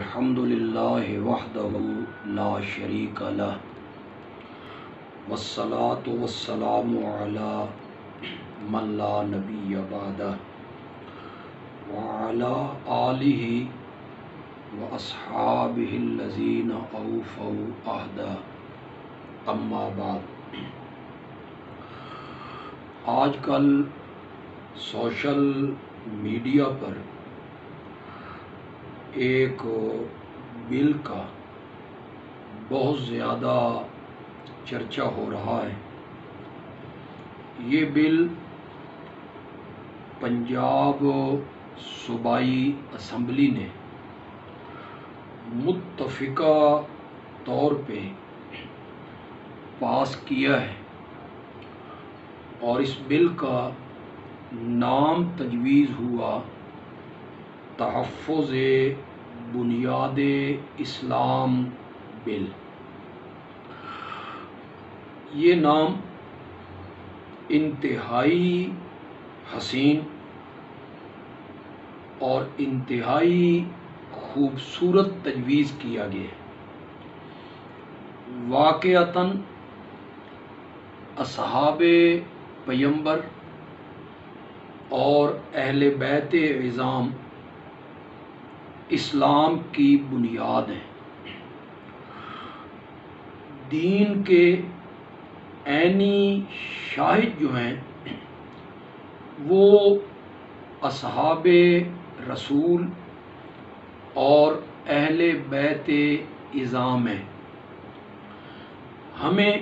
الحمدللہ وحدہ لا شریک لہ والصلاة والسلام علی من لا نبی بعدہ وعلی آلہ واصحابہ الذین اوفوا عہدہ اما بعد۔ آج کل سوشل میڈیا پر ایک بل کا بہت زیادہ چرچا ہو رہا ہے۔ یہ بل پنجاب صوبائی اسمبلی نے متفقہ طور پہ پاس کیا ہے اور اس بل کا نام تجویز ہوا تحفظ بنیاد اسلام بل۔ یہ نام انتہائی حسین اور انتہائی خوبصورت تجویز کیا گیا ہے۔ واقعتاً اصحاب پیغمبر اور اہل بیت عظام اسلام کی بنیاد ہیں۔ دین کے عینی شاہد جو ہیں وہ اصحاب رسول اور اہل بیت عظام ہیں۔ ہمیں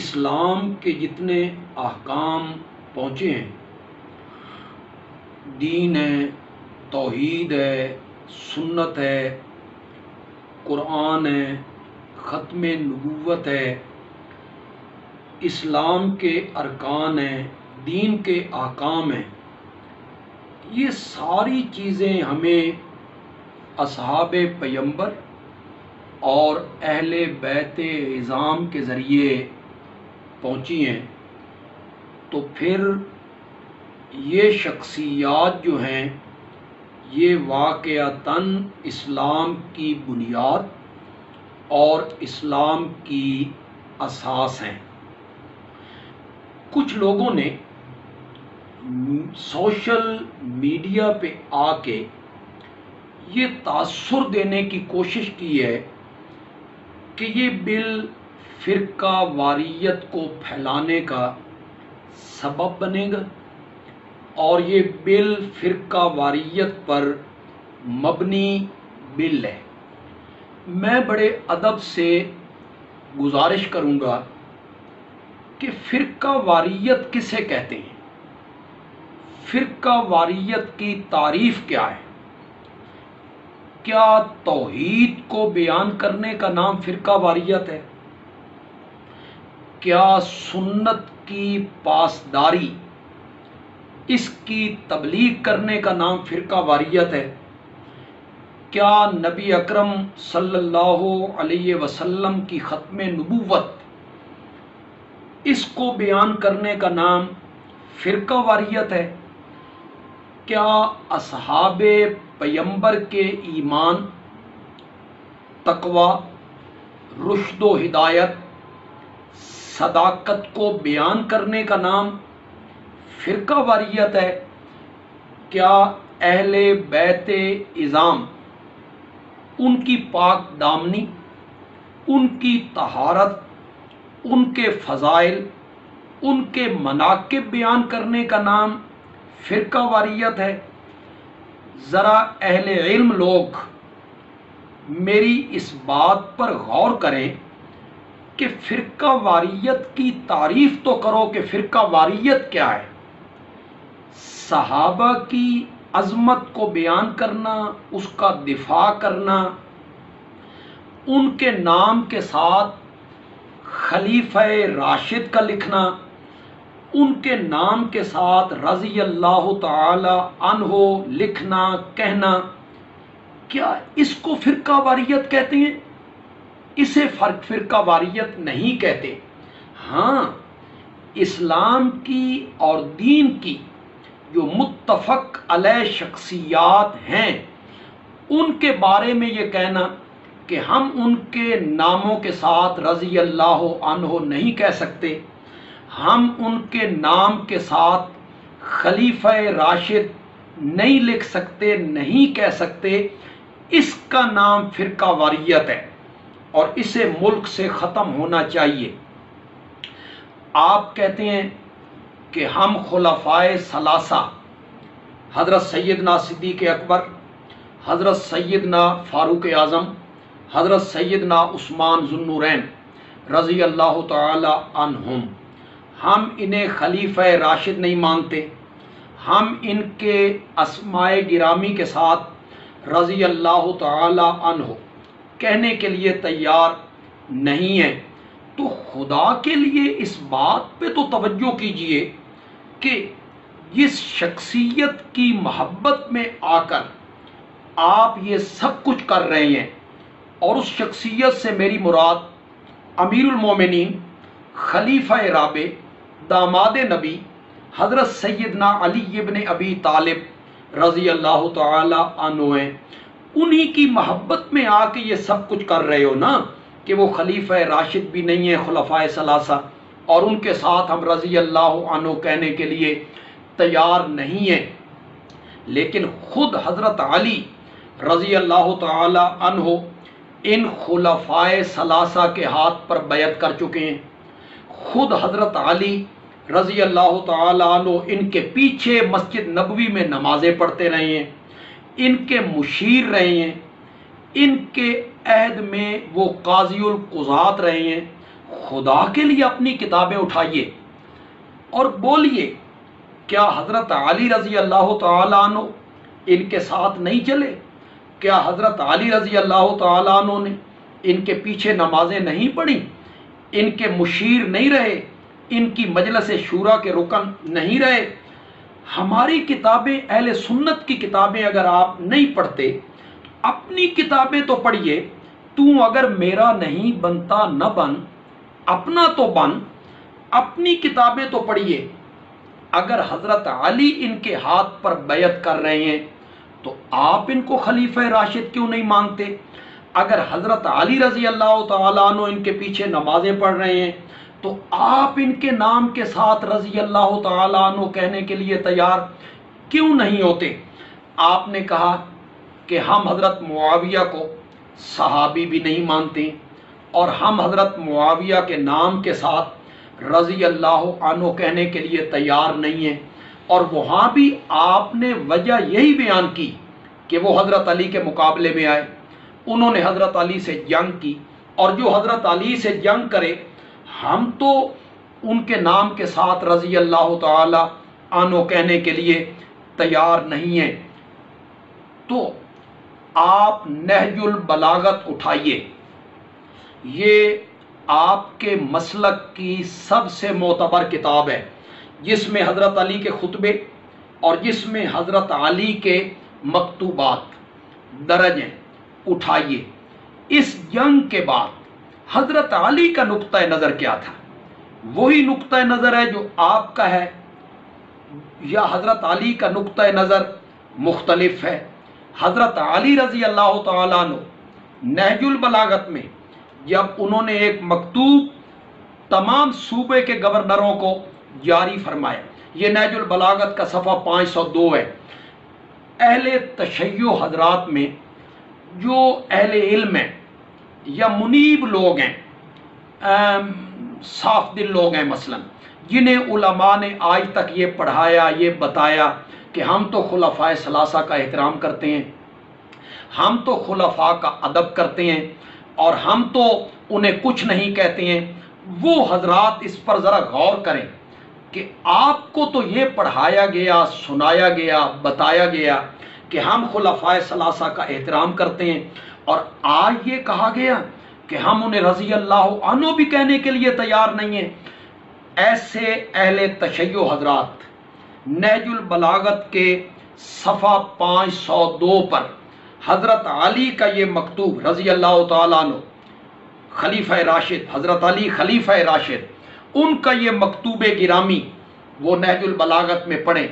اسلام کے جتنے احکام پہنچے ہیں، دین ہے، توحید ہے، سنت ہے، قرآن ہے، ختم نبوت ہے، اسلام کے ارکان ہیں، دین کے احکام ہیں، یہ ساری چیزیں ہمیں اصحاب پیغمبر اور اہل بیت عظام کے ذریعے پہنچی ہیں۔ تو پھر یہ شخصیات جو ہیں یہ واقعتاً اسلام کی بنیاد اور اسلام کی اساس ہیں۔ کچھ لوگوں نے سوشل میڈیا پہ آ کے یہ تاثر دینے کی کوشش کی ہے کہ یہ بل فرقہ واریت کو پھیلانے کا سبب بنے گا اور یہ بل فرقہ واریت پر مبنی بل ہے۔ میں بڑے ادب سے گزارش کروں گا کہ فرقہ واریت کسے کہتے ہیں، فرقہ واریت کی تعریف کیا ہے؟ کیا توحید کو بیان کرنے کا نام فرقہ واریت ہے؟ کیا سنت کی پاسداری، اس کی تبلیغ کرنے کا نام فرقہ واریت ہے؟ کیا نبی اکرم صلی اللہ علیہ وسلم کی ختم نبوت، اس کو بیان کرنے کا نام فرقہ واریت ہے؟ کیا اصحاب پیغمبر کے ایمان، تقوی، رشد و ہدایت، صداقت کو بیان کرنے کا نام فرقہ واریت ہے؟ کیا اہل بیت عظام، ان کی پاک دامنی، ان کی طہارت، ان کے فضائل، ان کے مناقب بیان کرنے کا نام فرقہ واریت ہے؟ ذرا اہل علم لوگ میری اس بات پر غور کریں کہ فرقہ واریت کی تعریف تو کرو کہ فرقہ واریت کیا ہے۔ صحابہ کی عظمت کو بیان کرنا، اس کا دفاع کرنا، ان کے نام کے ساتھ خلیفہ راشد کا لکھنا، ان کے نام کے ساتھ رضی اللہ تعالی عنہ لکھنا کہنا، کیا اس کو فرقہ واریت کہتے ہیں؟ اسے فرقہ واریت نہیں کہتے۔ ہاں، اسلام کی اور دین کی جو متفق علیہ شخصیات ہیں ان کے بارے میں یہ کہنا کہ ہم ان کے ناموں کے ساتھ رضی اللہ عنہ نہیں کہہ سکتے، ہم ان کے نام کے ساتھ خلیفہ راشد نہیں لکھ سکتے، نہیں کہہ سکتے، اس کا نام فرقہ واریت ہے اور اسے ملک سے ختم ہونا چاہیے۔ آپ کہتے ہیں کہ ہم خلفائے ثلاثہ حضرت سیدنا صدیق اکبر، حضرت سیدنا فاروق اعظم، حضرت سیدنا عثمان ذو النورین رضی اللہ تعالی عنہم، ہم انہیں خلیفہ راشد نہیں مانتے، ہم ان کے اسماء گرامی کے ساتھ رضی اللہ تعالی عنہ کہنے کے لیے تیار نہیں ہیں۔ تو خدا کے لیے اس بات پہ تو توجہ کیجئے کہ جس شخصیت کی محبت میں آ کر آپ یہ سب کچھ کر رہے ہیں، اور اس شخصیت سے میری مراد امیر المومنین، خلیفہ رابع، داماد نبی حضرت سیدنا علی ابن ابی طالب رضی اللہ تعالی عنہ ہیں۔ انہی کی محبت میں آ کے یہ سب کچھ کر رہے ہو نا، کہ وہ خلیفہ راشد بھی نہیں ہیں خلفائے ثلاثہ، اور ان کے ساتھ ہم رضی اللہ عنہ کہنے کے لیے تیار نہیں ہیں۔ لیکن خود حضرت علی رضی اللہ تعالی عنہ ان خلفائے ثلاثہ کے ہاتھ پر بیعت کر چکے ہیں، خود حضرت علی رضی اللہ تعالی عنہ ان کے پیچھے مسجد نبوی میں نمازیں پڑھتے رہے ہیں، ان کے مشیر رہے ہیں، ان کے عہد میں وہ قاضی القضات رہے ہیں۔ خدا کے لیے اپنی کتابیں اٹھائیے اور بولیے، کیا حضرت علی رضی اللہ تعالی عنہ ان کے ساتھ نہیں چلے؟ کیا حضرت علی رضی اللہ تعالی عنہ نے ان کے پیچھے نمازیں نہیں پڑھی، ان کے مشیر نہیں رہے، ان کی مجلس شورا کے رکن نہیں رہے؟ ہماری کتابیں، اہل سنت کی کتابیں اگر آپ نہیں پڑھتے، اپنی کتابیں تو پڑھیے۔ تو اگر میرا نہیں بنتا نہ بن، اپنا تو بن، اپنی کتابیں تو پڑھیے۔ اگر حضرت علی ان کے ہاتھ پر بیعت کر رہے ہیں تو آپ ان کو خلیفہ راشد کیوں نہیں مانتے؟ اگر حضرت علی رضی اللہ تعالیٰ عنہ ان کے پیچھے نمازیں پڑھ رہے ہیں تو آپ ان کے نام کے ساتھ رضی اللہ تعالیٰ عنہ کہنے کے لیے تیار کیوں نہیں ہوتے؟ آپ نے کہا کہ ہم حضرت معاویہ کو صحابی بھی نہیں مانتے، اور ہم حضرت معاویہ کے نام کے ساتھ رضی اللہ عنہ کہنے کے لیے تیار نہیں ہیں، اور وہاں بھی آپ نے وجہ یہی بیان کی کہ وہ حضرت علی کے مقابلے میں آئے، انہوں نے حضرت علی سے جنگ کی، اور جو حضرت علی سے جنگ کرے ہم تو ان کے نام کے ساتھ رضی اللہ تعالی عنہ کہنے کے لیے تیار نہیں ہیں۔ تو آپ نہج البلاغت اٹھائیے، یہ آپ کے مسلک کی سب سے معتبر کتاب ہے، جس میں حضرت علی کے خطبے اور جس میں حضرت علی کے مکتوبات درج ہیں، اٹھائیے۔ اس جنگ کے بعد حضرت علی کا نقطہ نظر کیا تھا؟ وہی نقطہ نظر ہے جو آپ کا ہے، یا حضرت علی کا نقطہ نظر مختلف ہے؟ حضرت علی رضی اللہ تعالیٰ عنہ نہج البلاغت میں جب انہوں نے ایک مکتوب تمام صوبے کے گورنروں کو جاری فرمایا، یہ نہج البلاغت کا صفحہ 502 ہے۔ اہل تشیع حضرات میں جو اہل علم ہیں یا منیب لوگ ہیں، صاف دل لوگ ہیں، مثلا جنہیں علماء نے آج تک یہ پڑھایا، یہ بتایا کہ ہم تو خلفائے ثلاثہ کا احترام کرتے ہیں، ہم تو خلفاء کا ادب کرتے ہیں، اور ہم تو انہیں کچھ نہیں کہتے ہیں، وہ حضرات اس پر ذرا غور کریں کہ آپ کو تو یہ پڑھایا گیا، سنایا گیا، بتایا گیا کہ ہم خلفائے ثلاثہ کا احترام کرتے ہیں، اور آج یہ کہا گیا کہ ہم انہیں رضی اللہ عنہ بھی کہنے کے لیے تیار نہیں ہیں۔ ایسے اہل تشیع حضرات نہج البلاغت کے صفحہ 502 پر حضرت علی کا یہ مکتوب رضی اللہ تعالیٰ عنہ خلیفہ راشد، حضرت علی خلیفہ راشد، ان کا یہ مکتوب گرامی وہ نہج البلاغت میں پڑھیں۔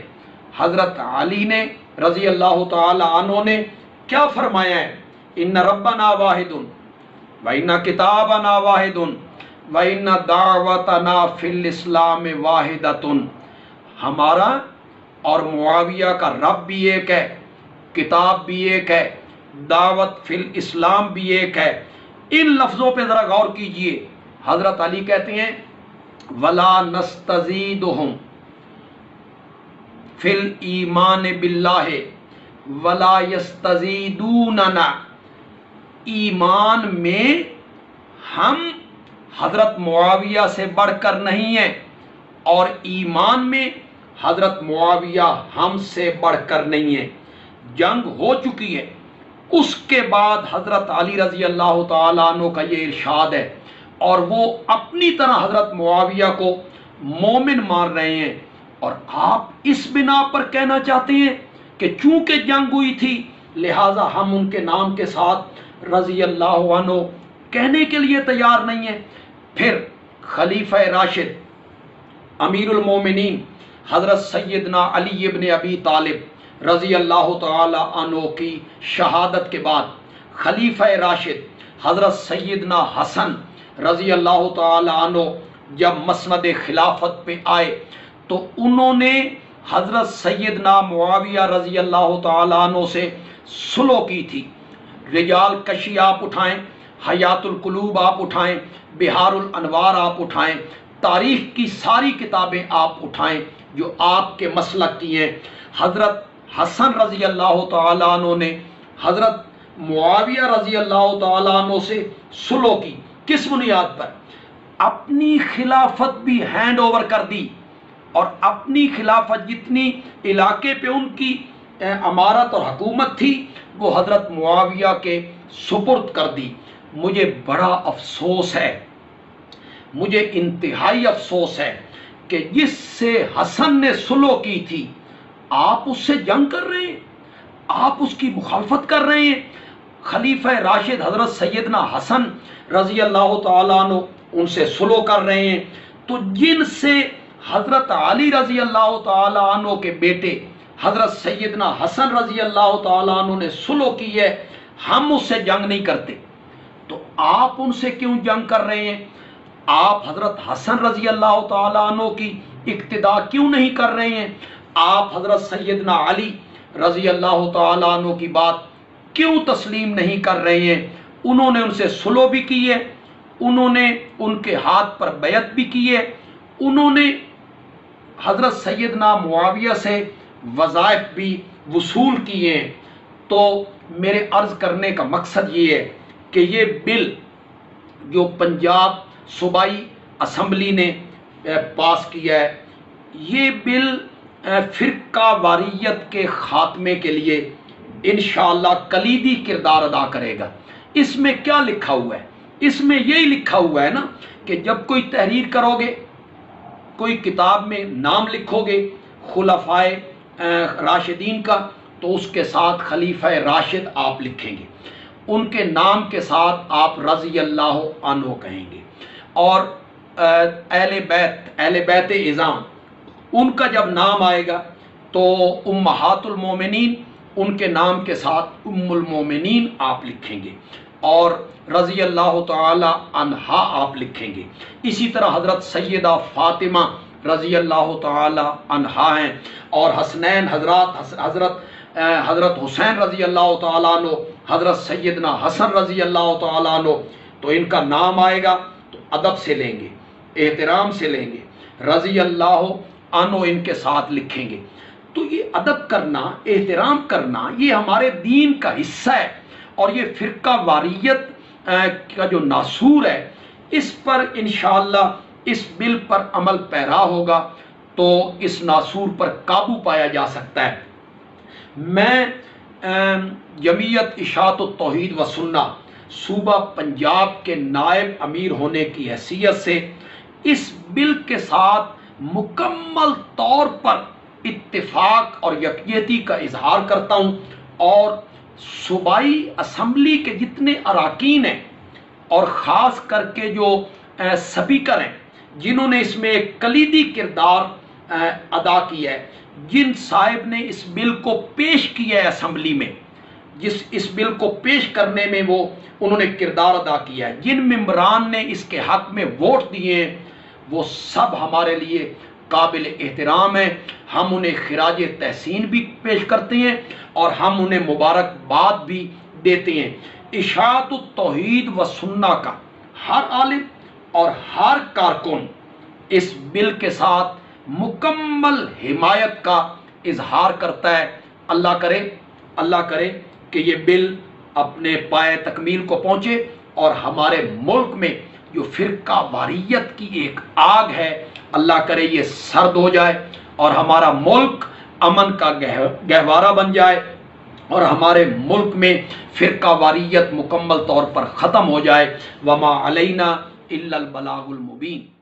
حضرت علی نے رضی اللہ تعالیٰ عنہ نے کیا فرمایا ہے؟ ان ربنا واحد و ان کتابنا واحد و ان دعوتنا فی الاسلام واحدۃ، ہمارا اور معاویہ کا رب بھی ایک ہے، کتاب بھی ایک ہے، دعوت فی الاسلام بھی ایک ہے۔ ان لفظوں پہ ذرا غور کیجئے۔ حضرت علی کہتے ہیں ولا نستزیدہم فی الایمان باللہ ولا یستزیدوننا، ایمان میں ہم حضرت معاویہ سے بڑھ کر نہیں ہیں اور ایمان میں حضرت معاویہ ہم سے بڑھ کر نہیں ہیں۔ جنگ ہو چکی ہے، اس کے بعد حضرت علی رضی اللہ تعالیٰ عنہ کا یہ ارشاد ہے، اور وہ اپنی طرح حضرت معاویہ کو مومن مان رہے ہیں، اور آپ اس بنا پر کہنا چاہتے ہیں کہ چونکہ جنگ ہوئی تھی لہٰذا ہم ان کے نام کے ساتھ رضی اللہ عنہ کہنے کے لیے تیار نہیں ہیں۔ پھر خلیفہ راشد امیر المومنین حضرت سیدنا علی ابن ابی طالب رضی اللہ تعالی عنہ کی شہادت کے بعد خلیفہ راشد حضرت سیدنا حسن رضی اللہ تعالی عنہ جب مسند خلافت پہ آئے تو انہوں نے حضرت سیدنا معاویہ رضی اللہ تعالی عنہ سے صلح کی تھی۔ رجال کشی آپ اٹھائیں، حیات القلوب آپ اٹھائیں، بہار الانوار آپ اٹھائیں، تاریخ کی ساری کتابیں آپ اٹھائیں جو آپ کے مسلک کی ہیں۔ حضرت حسن رضی اللہ تعالیٰ عنہ نے حضرت معاویہ رضی اللہ تعالیٰ عنہ سے صلح کی، کس بنیاد پر؟ اپنی خلافت بھی ہینڈ اوور کر دی، اور اپنی خلافت جتنی علاقے پہ ان کی امارت اور حکومت تھی وہ حضرت معاویہ کے سپرد کر دی۔ مجھے بڑا افسوس ہے، مجھے انتہائی افسوس ہے کہ جس سے حسن نے صلح کی تھی آپ اس سے جنگ کر رہے ہیں، آپ اس کی مخالفت کر رہے ہیں۔ خلیفہ راشد حضرت سیدنا حسن رضی اللہ تعالیٰ عنہ ان سے صلح کر رہے ہیں، تو جن سے حضرت علی رضی اللہ تعالیٰ عنہ کے بیٹے حضرت سیدنا حسن رضی اللہ تعالیٰ عنہ نے صلح کی ہے، ہم اس سے جنگ نہیں کرتے، تو آپ ان سے کیوں جنگ کر رہے ہیں؟ آپ حضرت حسن رضی اللہ تعالیٰ عنہ کی اقتداء کیوں نہیں کر رہے ہیں؟ آپ حضرت سیدنا علی رضی اللہ تعالیٰ عنہ کی بات کیوں تسلیم نہیں کر رہے ہیں؟ انہوں نے ان سے صلح بھی کی ہے، انہوں نے ان کے ہاتھ پر بیعت بھی کی ہے، انہوں نے حضرت سیدنا معاویہ سے وظائف بھی وصول کیے ہیں۔ تو میرے عرض کرنے کا مقصد یہ ہے کہ یہ بل جو پنجاب صوبائی اسمبلی نے پاس کیا ہے، یہ بل فرقہ واریت کے خاتمے کے لیے انشاءاللہ کلیدی کردار ادا کرے گا۔ اس میں کیا لکھا ہوا ہے؟ اس میں یہی لکھا ہوا ہے نا کہ جب کوئی تحریر کرو گے، کوئی کتاب میں نام لکھو گے خلفائے راشدین کا، تو اس کے ساتھ خلیفہ راشد آپ لکھیں گے، ان کے نام کے ساتھ آپ رضی اللہ عنہ کہیں گے، اور اہل بیت اعظام ان کا جب نام آئے گا تو امہات المومنین ان کے نام کے ساتھ ام المومنین آپ لکھیں گے، اور رضی اللہ تعالی عنہا آپ لکھیں گے۔ اسی طرح حضرت سیدہ فاطمہ رضی اللہ تعالی عنہا ہیں، اور حسنین حضرت حسین رضی اللہ تعالیٰ عنہ، حضرت سیدنا حسن رضی اللہ تعالیٰ عنہ، تو ان کا نام آئے گا تو ادب سے لیں گے، احترام سے لیں گے، رضی اللہ عنہ ان کے ساتھ لکھیں گے۔ تو یہ ادب کرنا، احترام کرنا، یہ ہمارے دین کا حصہ ہے، اور یہ فرقہ واریت کا جو ناسور ہے اس پر انشاءاللہ اس بل پر عمل پیرا ہوگا تو اس ناسور پر قابو پایا جا سکتا ہے۔ میں جمعیت اشاعت التوحید و سنہ صوبہ پنجاب کے نائب امیر ہونے کی حیثیت سے اس بل کے ساتھ مکمل طور پر اتفاق اور یکجہتی کا اظہار کرتا ہوں، اور صوبائی اسمبلی کے جتنے اراکین ہیں اور خاص کر کے جو سپیکر ہیں جنہوں نے اس میں ایک کلیدی کردار ادا کیا ہے، جن صاحب نے اس بل کو پیش کیا ہے اسمبلی میں، اس بل کو پیش کرنے میں انہوں نے کردار ادا کیا ہے، جن ممبران نے اس کے حق میں ووٹ دیے ہیں، وہ سب ہمارے لیے قابل احترام ہیں۔ ہم انہیں خراج تحسین بھی پیش کرتے ہیں اور ہم انہیں مبارکباد بھی دیتے ہیں۔ اشاعت التوحید و سنہ کا ہر عالم اور ہر کارکن اس بل کے ساتھ مکمل حمایت کا اظہار کرتا ہے۔ اللہ کرے کہ یہ بل اپنے پائے تکمیل کو پہنچے اور ہمارے ملک میں جو فرقہ واریت کی ایک آگ ہے، اللہ کرے یہ سرد ہو جائے اور ہمارا ملک امن کا گہوارہ بن جائے اور ہمارے ملک میں فرقہ واریت مکمل طور پر ختم ہو جائے۔ وما علینا الا البلاغ المبین۔